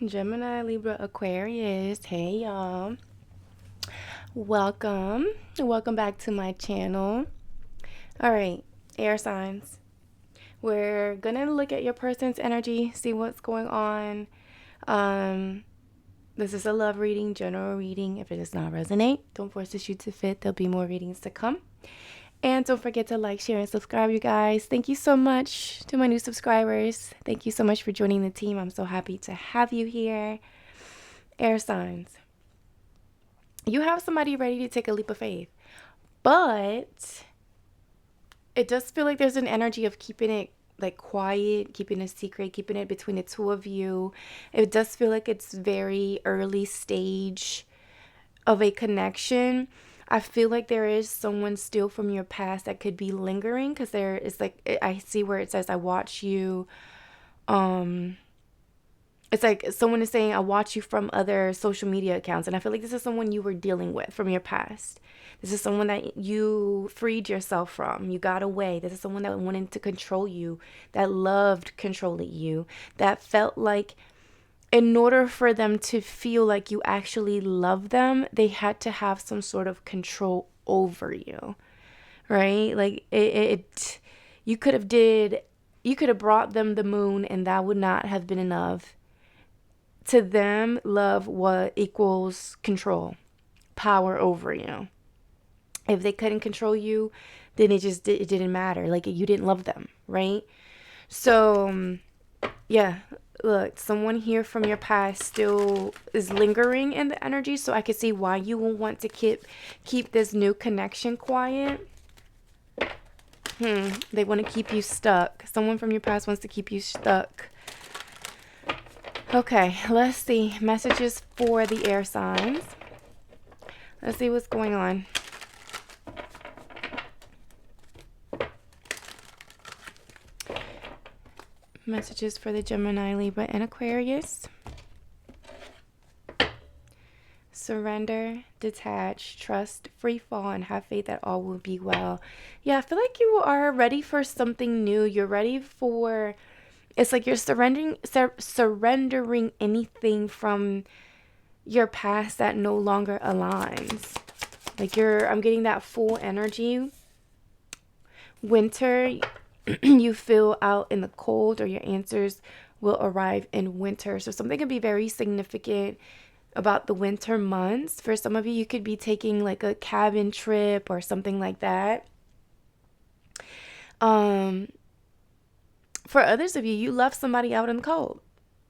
Gemini, Libra, Aquarius. Hey, y'all. Welcome. Welcome back to my channel. All right, air signs. We're going to look at your person's energy, see what's going on. This is a love reading, general reading. If it does not resonate, don't force the shoe to fit. There'll be more readings to come. And don't forget to like, share, and subscribe, you guys. Thank you so much to my new subscribers. Thank you so much for joining the team. I'm so happy to have you here. Air signs. You have somebody ready to take a leap of faith, but it does feel like there's an energy of keeping it like quiet, keeping a secret, keeping it between the two of you. It does feel like it's very early stage of a connection. I feel like there is someone still from your past that could be lingering, because there is like, I see where it says, I watch you. It's like someone is saying, I watch you from other social media accounts. And I feel like this is someone you were dealing with from your past. This is someone that you freed yourself from. You got away. This is someone that wanted to control you, that loved controlling you, that felt like in order for them to feel like you actually love them, they had to have some sort of control over you, right? Like you could have brought them the moon and that would not have been enough. To them, love what equals control, power over you. If they couldn't control you, then it didn't matter. Like, you didn't love them, right? So, yeah, look, someone here from your past still is lingering in the energy. So I can see why you will want to keep this new connection quiet. They want to keep you stuck. Someone from your past wants to keep you stuck. Okay, let's see. Messages for the air signs. Let's see what's going on. Messages for the Gemini, Libra, and Aquarius. Surrender, detach, trust, free fall, and have faith that all will be well. Yeah, I feel like you are ready for something new. You're ready for... It's like you're surrendering anything from your past that no longer aligns. Like I'm getting that full energy. Winter, you feel out in the cold, or your answers will arrive in winter. So something can be very significant about the winter months. For some of you, you could be taking like a cabin trip or something like that. For others of you, you left somebody out in the cold.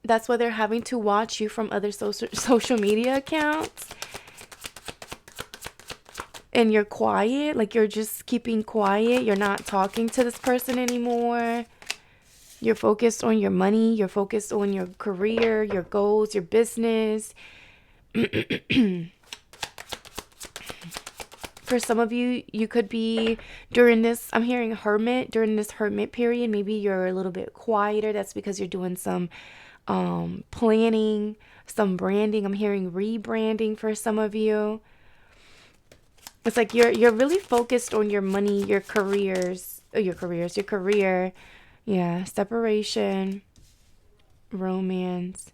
That's why they're having to watch you from other social media accounts. And you're quiet, like you're just keeping quiet. You're not talking to this person anymore. You're focused on your money. You're focused on your career, your goals, your business. For some of you, you could be during this, I'm hearing hermit, during this hermit period, maybe you're a little bit quieter. That's because you're doing some planning, some branding. I'm hearing rebranding for some of you. It's like you're really focused on your money, your career. Yeah, separation, romance.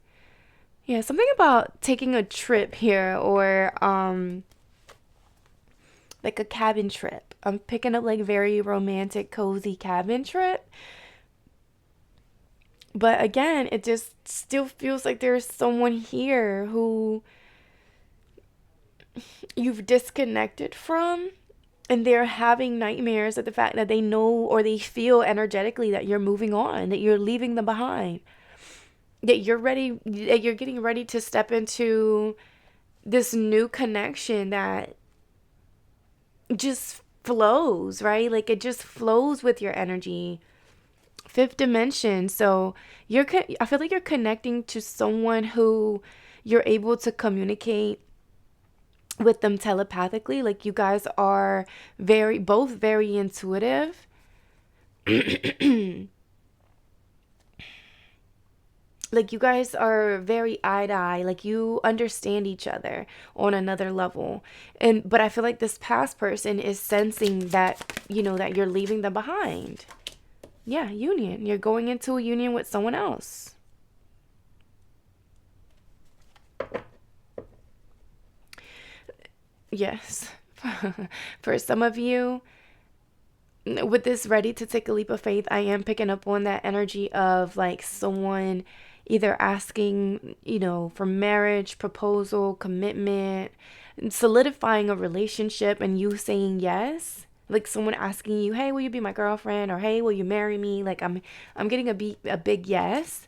Yeah, something about taking a trip here, or like a cabin trip. I'm picking up like very romantic, cozy cabin trip. But again, it just still feels like there's someone here who you've disconnected from, and they're having nightmares at the fact that they know, or they feel energetically, that you're moving on, that you're leaving them behind, that you're getting ready to step into this new connection that just flows, right? Like it just flows with your energy. Fifth dimension. So I feel like you're connecting to someone who you're able to communicate with them telepathically. Like you guys are both very intuitive. Like you guys are very eye to eye. Like you understand each other on another level. But I feel like this past person is sensing that, that you're leaving them behind. Yeah, union. You're going into a union with someone else. Yes. For some of you, with this ready to take a leap of faith, I am picking up on that energy of like someone either asking, for marriage, proposal, commitment, solidifying a relationship and you saying yes. Like someone asking you, "Hey, will you be my girlfriend?" or "Hey, will you marry me?" Like I'm getting a big yes.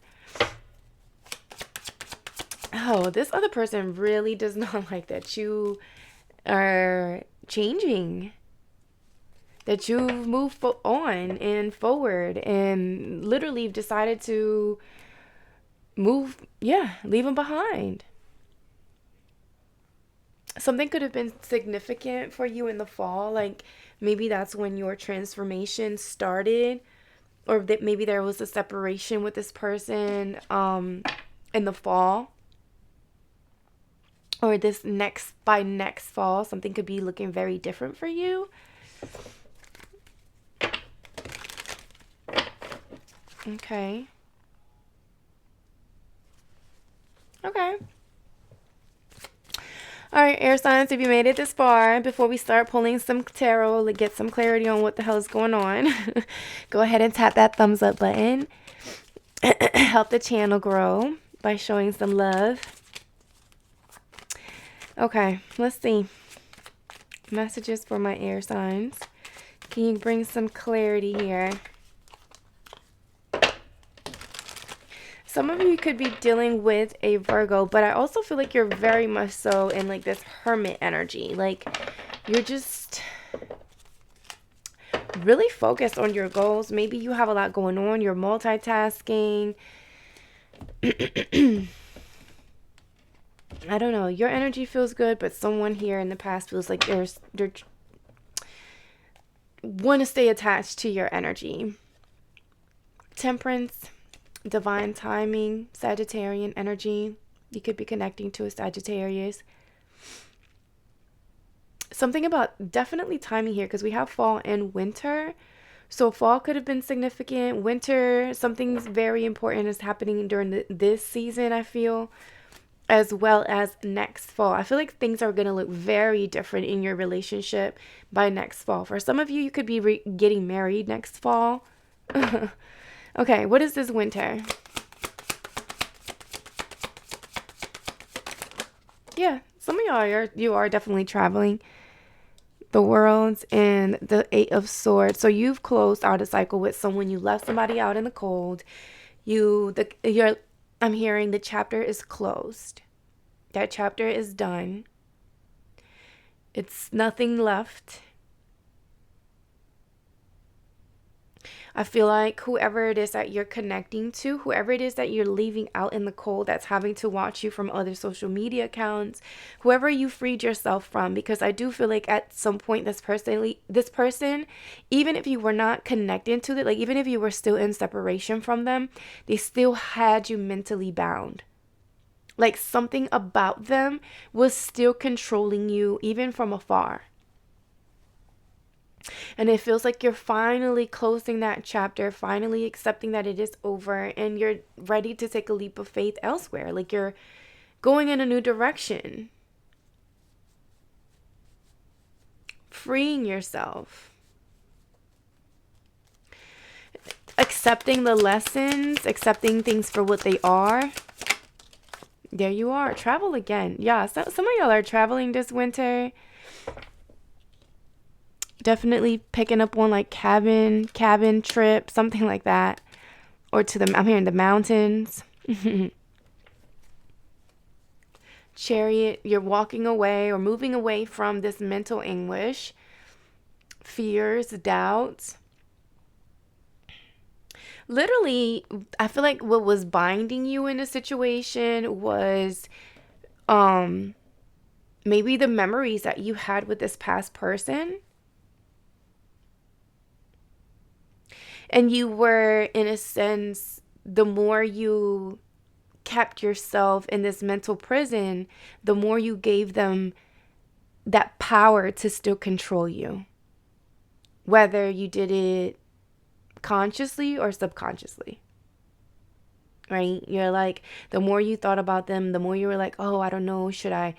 Oh, this other person really does not like that you are changing, that you've moved on and forward and literally decided to move, yeah, leave them behind. Something could have been significant for you in the fall. Like maybe that's when your transformation started, or that maybe there was a separation with this person in the fall, or this next fall, something could be looking very different for you. Okay. Okay. All right, air signs, if you made it this far, before we start pulling some tarot to get some clarity on what the hell is going on, go ahead and tap that thumbs up button. Help the channel grow by showing some love. Okay, let's see. Messages for my air signs. Can you bring some clarity here? Some of you could be dealing with a Virgo, but I also feel like you're very much so in like this hermit energy. Like you're just really focused on your goals. Maybe you have a lot going on. You're multitasking. I don't know. Your energy feels good, but someone here in the past feels like they're want to stay attached to your energy. Temperance. Divine timing, Sagittarian energy. You could be connecting to a Sagittarius. Something about definitely timing here because we have fall and winter. So fall could have been significant. Winter, something's very important is happening during this season, I feel, as well as next fall. I feel like things are going to look very different in your relationship by next fall. For some of you, you could be getting married next fall. Okay, what is this winter? Yeah, some of you are definitely traveling the world, and the Eight of Swords. So you've closed out a cycle with someone. You left somebody out in the cold. I'm hearing the chapter is closed. That chapter is done. It's nothing left. I feel like whoever it is that you're connecting to, whoever it is that you're leaving out in the cold, that's having to watch you from other social media accounts, whoever you freed yourself from, because I do feel like at some point this person, even if you were not connected to it, like even if you were still in separation from them, they still had you mentally bound. Like something about them was still controlling you even from afar. And it feels like you're finally closing that chapter, finally accepting that it is over, and you're ready to take a leap of faith elsewhere. Like you're going in a new direction, freeing yourself, accepting the lessons, accepting things for what they are. There you are. Travel again. Yeah, some of y'all are traveling this winter. Definitely picking up on like cabin trip, something like that. Or I'm hearing the mountains. Chariot, you're walking away or moving away from this mental anguish, fears, doubts. Literally, I feel like what was binding you in a situation was maybe the memories that you had with this past person. And you were, in a sense, the more you kept yourself in this mental prison, the more you gave them that power to still control you. Whether you did it consciously or subconsciously. right? You're like, the more you thought about them, the more you were like, oh, I don't know, should I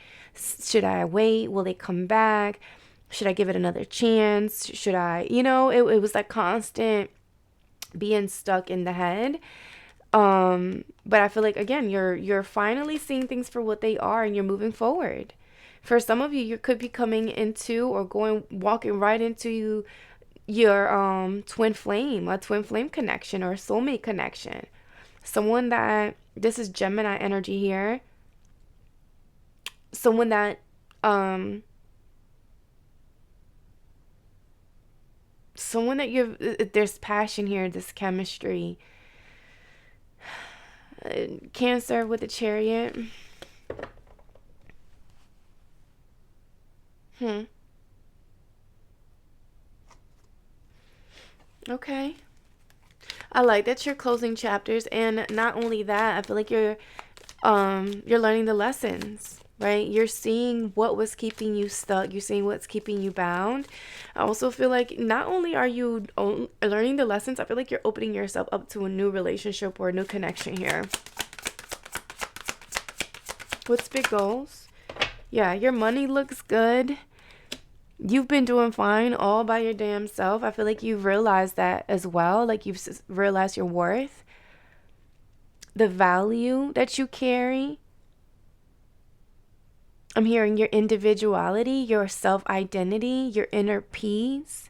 wait? Will they come back? Should I give it another chance? Should I, it was like constant being stuck in the head. But I feel like, again, you're finally seeing things for what they are, and you're moving forward. For some of you, you could be coming into or walking right into your a twin flame connection or a soulmate connection. Someone that, this is Gemini energy here. Someone that there's passion here, this chemistry. Cancer with the Chariot. Okay. I like that you're closing chapters, and not only that, I feel like you're learning the lessons, right? You're seeing what was keeping you stuck. You're seeing what's keeping you bound. I also feel like not only are you learning the lessons, I feel like you're opening yourself up to a new relationship or a new connection here. What's big goals? Yeah, your money looks good. You've been doing fine all by your damn self. I feel like you've realized that as well. Like, you've realized your worth, the value that you carry. I'm hearing your individuality, your self-identity, your inner peace.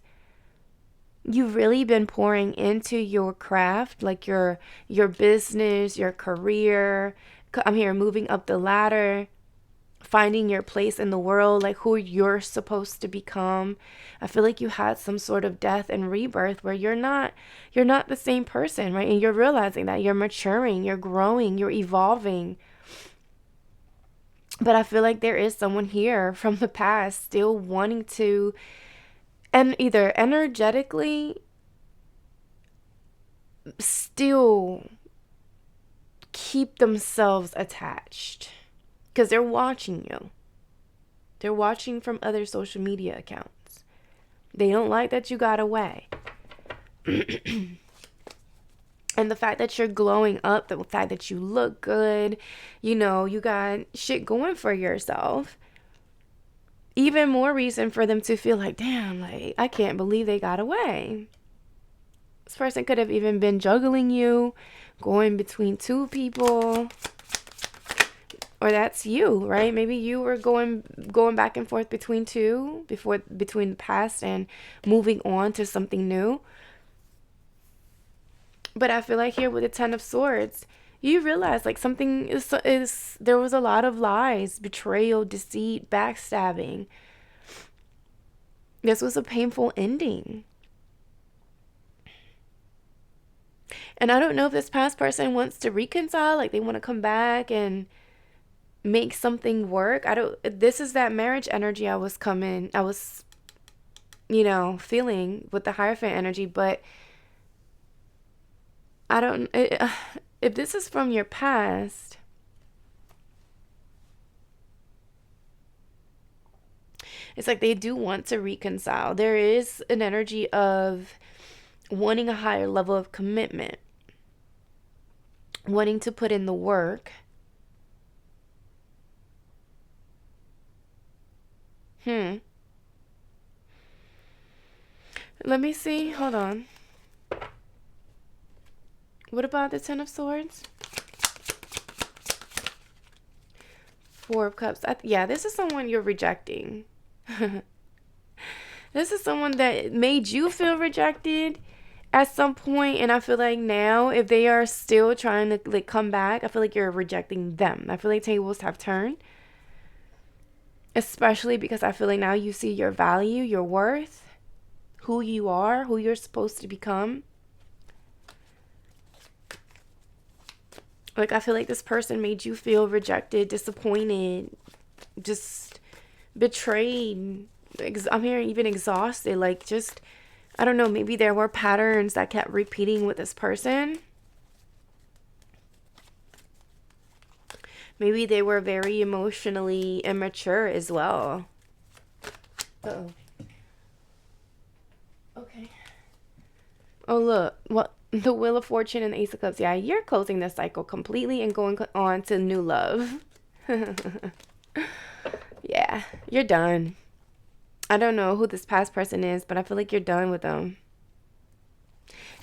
You've really been pouring into your craft, like your business, your career. I'm here moving up the ladder, finding your place in the world, like who you're supposed to become. I feel like you had some sort of death and rebirth where you're not the same person, right? And you're realizing that you're maturing, you're growing, you're evolving. But I feel like there is someone here from the past still wanting to, and either energetically still keep themselves attached. Because they're watching you. They're watching from other social media accounts. They don't like that you got away. And the fact that you're glowing up, the fact that you look good, you got shit going for yourself. Even more reason for them to feel like, damn, like, I can't believe they got away. This person could have even been juggling you, going between two people. Or that's you, right? Maybe you were going back and forth between two, between the past and moving on to something new. But I feel like here with the Ten of Swords, you realize like something is there was a lot of lies, betrayal, deceit, backstabbing. This was a painful ending. And I don't know if this past person wants to reconcile, like they want to come back and make something work. This is that marriage energy I was feeling with the Hierophant energy, but if this is from your past, it's like they do want to reconcile. There is an energy of wanting a higher level of commitment, wanting to put in the work. Let me see. Hold on. What about the Ten of Swords? Four of Cups. Yeah, this is someone you're rejecting. This is someone that made you feel rejected at some point, and I feel like now, if they are still trying to like come back, I feel like you're rejecting them. I feel like tables have turned. Especially because I feel like now you see your value, your worth, who you are, who you're supposed to become. Like, I feel like this person made you feel rejected, disappointed, just betrayed. I'm hearing even exhausted. Like, just, I don't know, maybe there were patterns that kept repeating with this person. Maybe they were very emotionally immature as well. Uh-oh. Okay. Oh, look. What? The Wheel of Fortune and the Ace of Cups. Yeah, you're closing this cycle completely and going on to new love. Yeah, you're done. I don't know who this past person is, but I feel like you're done with them.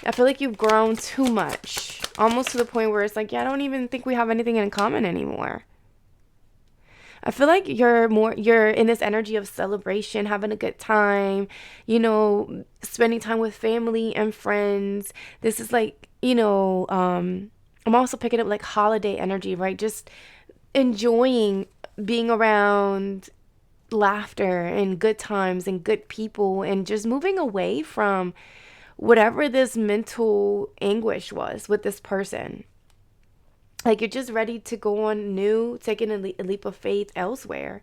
I feel like you've grown too much. Almost to the point where it's like, yeah, I don't even think we have anything in common anymore. I feel like you're in this energy of celebration, having a good time, spending time with family and friends. This is like, I'm also picking up like holiday energy, right? Just enjoying being around laughter and good times and good people and just moving away from whatever this mental anguish was with this person. Like you're just ready to go on new, taking a leap of faith elsewhere.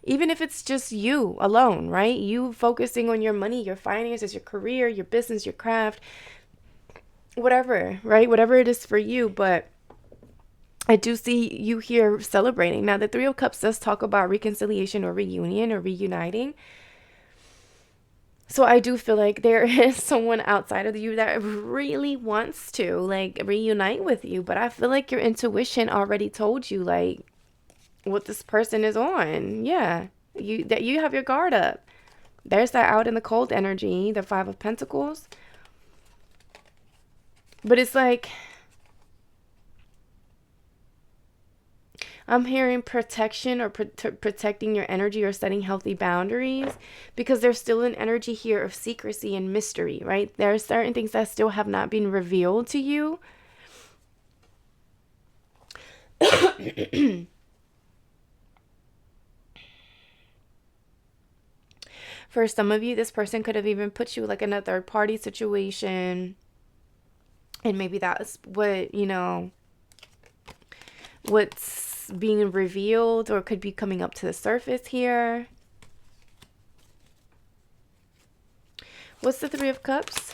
Even if it's just you alone, right? You focusing on your money, your finances, your career, your business, your craft, whatever, right? Whatever it is for you. But I do see you here celebrating. Now, the Three of Cups does talk about reconciliation or reunion or reuniting. So I do feel like there is someone outside of you that really wants to like reunite with you. But I feel like your intuition already told you like what this person is on. Yeah. You have your guard up. There's that out in the cold energy, the Five of Pentacles. But it's like I'm hearing protection or protecting your energy or setting healthy boundaries, because there's still an energy here of secrecy and mystery, right? There are certain things that still have not been revealed to you. For some of you, this person could have even put you like in a third party situation. And maybe that's what, what's being revealed or could be coming up to the surface here. What's the Three of Cups?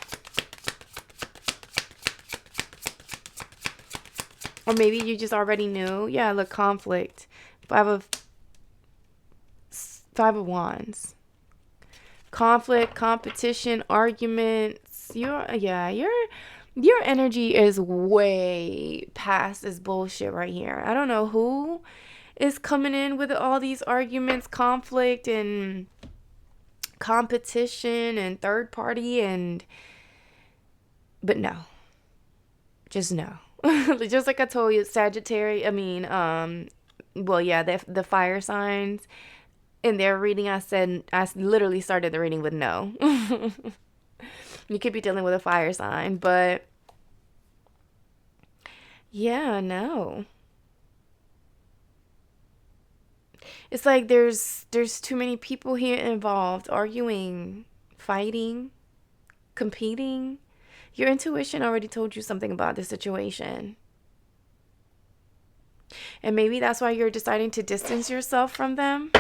Or maybe you just already knew. Yeah, look, conflict. Five of Wands. Conflict, competition, arguments. Your energy is way past this bullshit right here. I don't know who is coming in with all these arguments, conflict, and competition, and third party, but no. Just no. Just like I told you, Sagittarius, the fire signs. In their reading, I literally started the reading with no. You could be dealing with a fire sign, but yeah, no. It's like there's too many people here involved, arguing, fighting, competing. Your intuition already told you something about the situation. And maybe that's why you're deciding to distance yourself from them.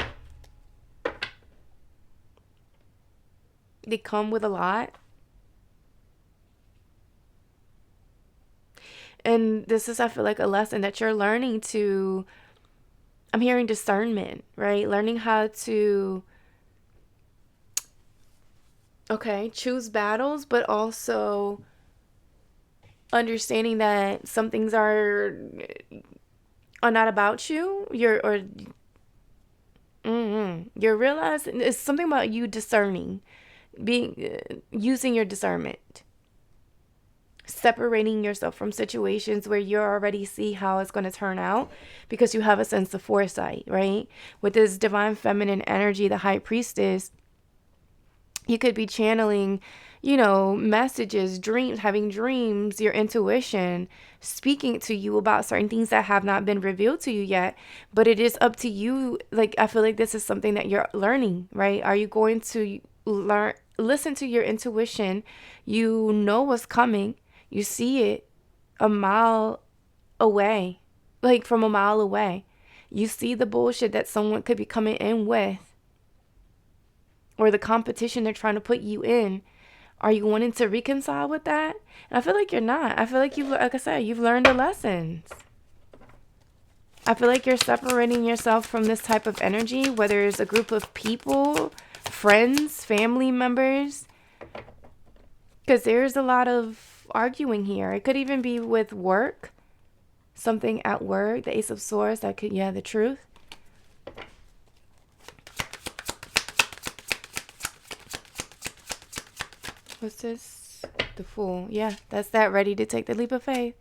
They come with a lot. And this is, I feel like, a lesson that you're learning to, I'm hearing discernment, right? Learning how to, choose battles, but also understanding that some things are not about you. You're realizing it's something about you discerning, using your discernment. Separating yourself from situations where you already see how it's going to turn out because you have a sense of foresight, right? With this divine feminine energy, the High Priestess, you could be channeling, messages, dreams, having dreams, your intuition speaking to you about certain things that have not been revealed to you yet. But it is up to you. Like, I feel like this is something that you're learning, right? Are you going to listen to your intuition? You know what's coming. You see it a mile away, like from a mile away. You see the bullshit that someone could be coming in with, or the competition they're trying to put you in. Are you wanting to reconcile with that? And I feel like you're not. I feel like like I said, you've learned the lessons. I feel like you're separating yourself from this type of energy, whether it's a group of people, friends, family members, because there's a lot of arguing here. It could even be with work. Something at work. The Ace of Swords. That could, yeah, the truth. What's this? The Fool. Yeah, that's that. Ready to take the leap of faith.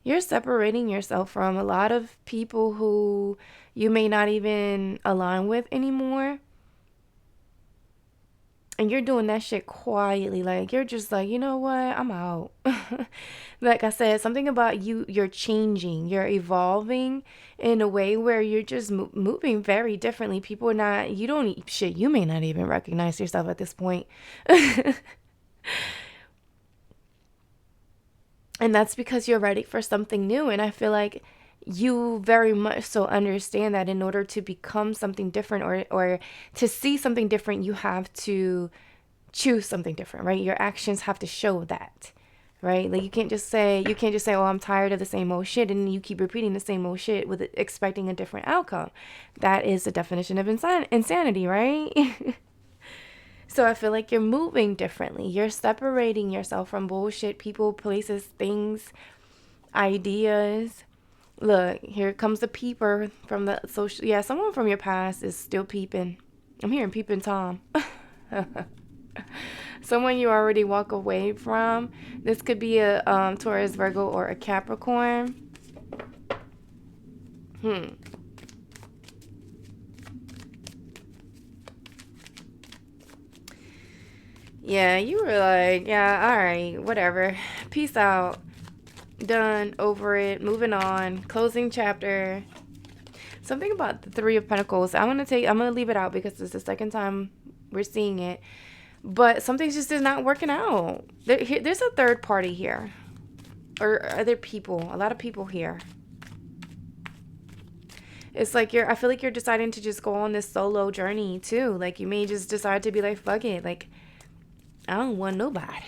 You're separating yourself from a lot of people who you may not even align with anymore. And you're doing that shit quietly. Like, you're just like, you know what? I'm out. Like I said, something about you're changing. You're evolving in a way where you're just moving very differently. People are not, you don't, shit, you may not even recognize yourself at this point. And that's because you're ready for something new. And I feel like you very much so understand that in order to become something different or to see something different, you have to choose something different, right? Your actions have to show that, right? Like you can't just say, oh, I'm tired of the same old shit. And you keep repeating the same old shit with expecting a different outcome. That is the definition of insanity, right? So I feel like you're moving differently. You're separating yourself from bullshit, people, places, things, ideas. Look, here comes the peeper from the social. Yeah, someone from your past is still peeping. I'm hearing peeping Tom. Someone you already walk away from. This could be a Taurus, Virgo, or a Capricorn. Yeah, you were like, yeah, all right, whatever. Peace out. Done, over it, moving on, closing chapter. Something about the Three of Pentacles. I'm gonna leave it out because it's the second time we're seeing it. But something's just is not working out. There's a third party here. Or other people. A lot of people here. It's like I feel like you're deciding to just go on this solo journey too. Like you may just decide to be like, fuck it. Like, I don't want nobody.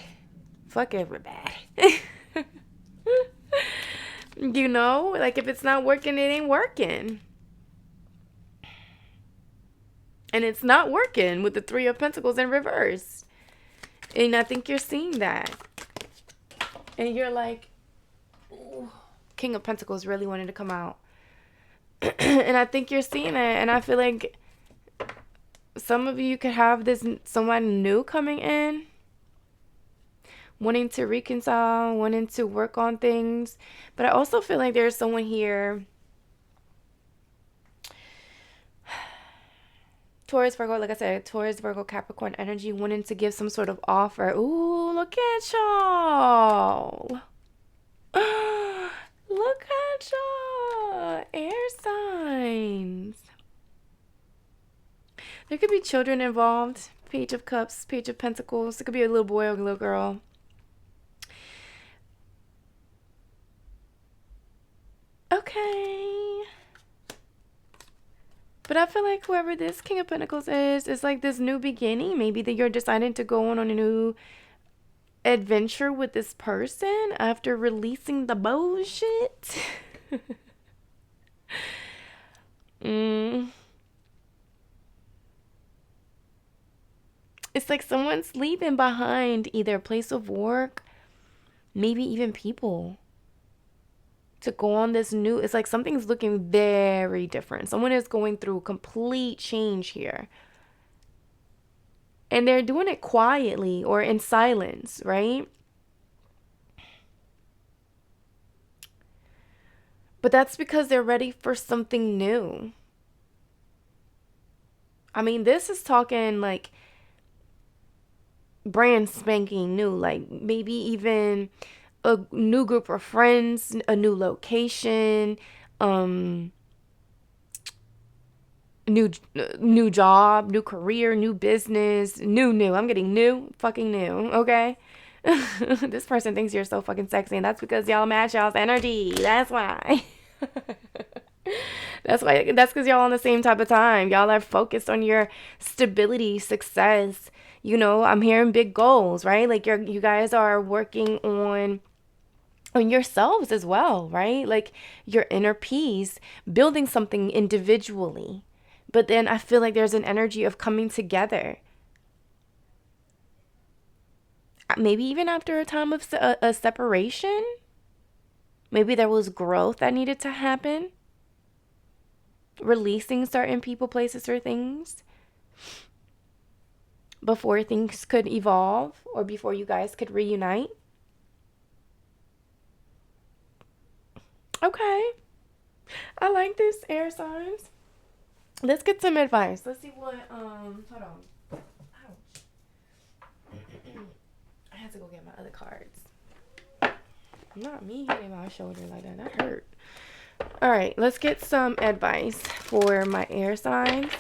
Fuck everybody. You know, like if it's not working, it ain't working. And it's not working with the Three of Pentacles in reverse. And I think you're seeing that. And you're like, ooh, King of Pentacles really wanted to come out. And I think you're seeing it. And I feel like some of you could have someone new coming in, wanting to reconcile, wanting to work on things. But I also feel like there's someone here, Taurus, Virgo, like I said, Taurus, Virgo, Capricorn energy, wanting to give some sort of offer. Ooh, look at y'all. Look at y'all. Air signs. There could be children involved. Page of Cups, Page of Pentacles. It could be a little boy or a little girl. Okay. But I feel like whoever this King of Pentacles is like this new beginning. Maybe that you're deciding to go on a new adventure with this person after releasing the bullshit. It's like someone's leaving behind either a place of work, maybe even people, to go on this new, it's like something's looking very different. Someone is going through complete change here. And they're doing it quietly or in silence, right? But that's because they're ready for something new. I mean, this is talking like brand spanking new, like maybe even a new group of friends, a new location, new job, new career, new business, new. I'm getting new, fucking new, okay? This person thinks you're so fucking sexy, and that's because y'all match y'all's energy. That's why. That's because y'all on the same type of time. Y'all are focused on your stability, success. You know, I'm hearing big goals, right? Like you guys are working on yourselves as well, right? Like your inner peace, building something individually. But then I feel like there's an energy of coming together. maybe even after a time of a separation, maybe there was growth that needed to happen, releasing certain people, places, or things before things could evolve or before you guys could reunite. Okay, I like this, air signs. Let's get some advice. Let's see what, hold on. Ouch. I had to go get my other cards. Not me hitting my shoulder like that. That hurt. All right, let's get some advice for my air signs.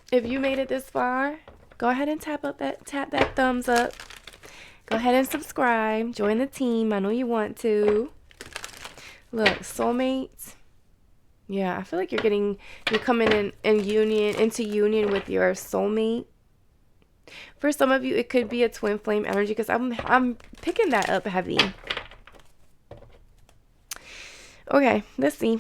If you made it this far, go ahead and tap that thumbs up. Go ahead and subscribe. Join the team. I know you want to. Look, soulmates. Yeah, I feel like you're coming into union with your soulmate. For some of you, it could be a twin flame energy because I'm picking that up heavy. Okay, let's see.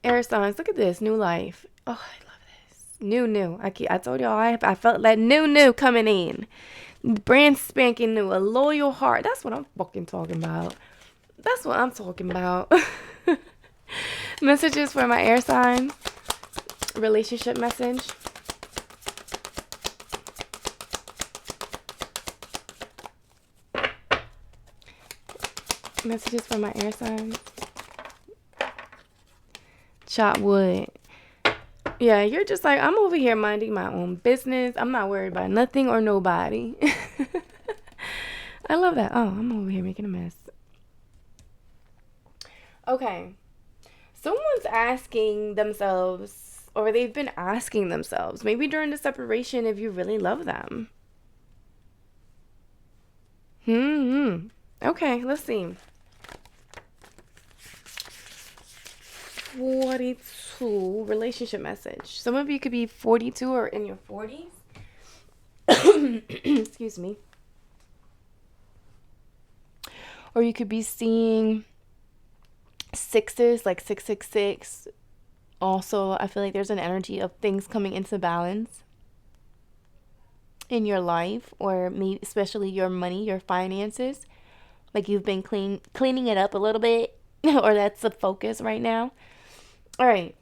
Air signs, look at this, new life. Oh, I love this. New. I told y'all I felt that new coming in. Brand spanking new, a loyal heart. That's what I'm fucking talking about. That's what I'm talking about. Messages for my air sign. Relationship message. Messages for my air signs. Chop wood. Yeah, you're just like, I'm over here minding my own business. I'm not worried about nothing or nobody. I love that. Oh, I'm over here making a mess. Okay. Someone's asking themselves, or they've been asking themselves, maybe during the separation, if you really love them. Okay, let's see. 42 relationship message. Some of you could be 42 or in your 40s. Excuse me. Or you could be seeing sixes, like 666. Also, I feel like there's an energy of things coming into balance in your life, or maybe especially your money, your finances. Like you've been cleaning it up a little bit, or that's the focus right now. All right.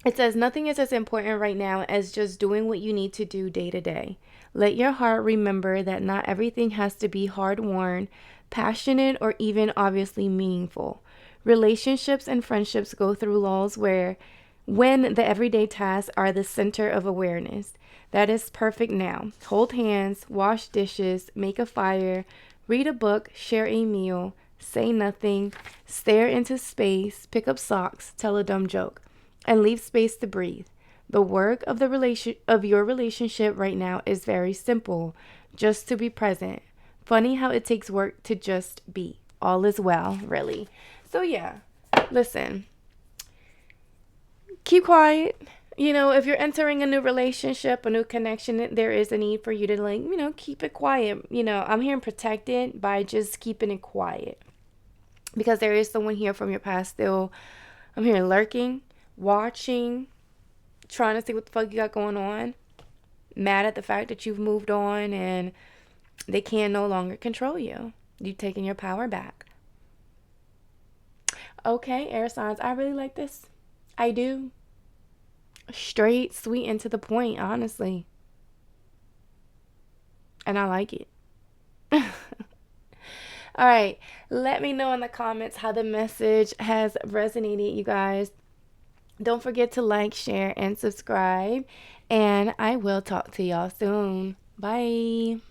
It says nothing is as important right now as just doing what you need to do day to day. Let your heart remember that not everything has to be hard-won, passionate, or even obviously meaningful. Relationships and friendships go through lulls when the everyday tasks are the center of awareness. That is perfect now. Hold hands, wash dishes, make a fire, read a book, share a meal, say nothing, stare into space, pick up socks, tell a dumb joke, and leave space to breathe. The work of your relationship right now is very simple, just to be present. Funny how it takes work to just be. All is well, really. So yeah, listen. Keep quiet. You know, if you're entering a new relationship, a new connection, there is a need for you to keep it quiet. I'm hearing protected by just keeping it quiet. Because there is someone here from your past still, I'm hearing lurking, watching, trying to see what the fuck you got going on. Mad at the fact that you've moved on and they can no longer control you. You've taken your power back. Okay, air signs, I really like this. I do. Straight, sweet, and to the point, honestly. And I like it. All right, let me know in the comments how the message has resonated, you guys. Don't forget to like, share, and subscribe. And I will talk to y'all soon. Bye.